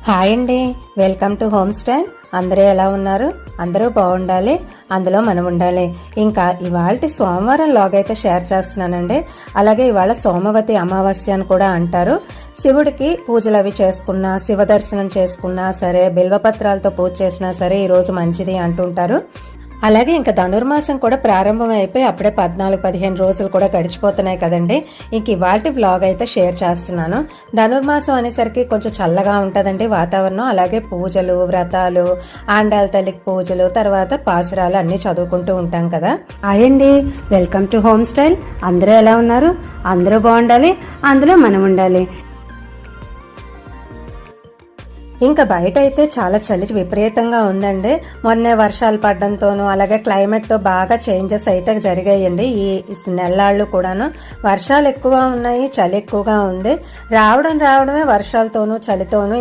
Hi అండి, welcome to home style. అందరూ ఎలా ఉన్నారు? అందరూ బాగుండాలి, అందులో మనం ఉండాలి. ఇంకా ఇవాళ సోమవారం లాగైతే షేర్ చేస్తున్నానండి. అలాగే ఇవాళ సోమవతి అమావాస్య అని కూడా అంటారు. శివుడికి పూజలు అవి చేసుకున్నా, శివ దర్శనం చేసుకున్నా సరే, బిల్వపత్రాలతో పూజ చేసినా సరే ఈరోజు మంచిది అంటుంటారు. అలాగే ఇంకా ధనుర్మాసం కూడా ప్రారంభం అయిపోయి అప్పుడే 14-15 రోజులు కూడా గడిచిపోతున్నాయి కదండి. ఇంక ఇవాళ వ్లాగ్ అయితే షేర్ చేస్తున్నాను. ధనుర్మాసం అనేసరికి కొంచెం చల్లగా ఉంటుందండి వాతావరణం. అలాగే పూజలు, వ్రతాలు, ఆండాళ్ళ తల్లికి పూజలు, తర్వాత పాసురాలు అన్నీ చదువుకుంటూ ఉంటాం కదా. హాయ్ అండి, వెల్కమ్ టు హోమ్ స్టైల్. అందరూ ఎలా ఉన్నారు? అందరూ బాగుండాలి, అందులో మనం ఉండాలి. ఇంకా బయట అయితే చాలా చలి విపరీతంగా ఉందండి. మొన్నే వర్షాలు పడడంతోనూ అలాగే క్లైమేట్తో బాగా చేంజెస్ అయితే జరిగాయండి. ఈ నెల్లాళ్ళు కూడాను వర్షాలు ఎక్కువ ఉన్నాయి, చలి ఎక్కువగా ఉంది. రావడమే వర్షాలతోనూ చలితోనూ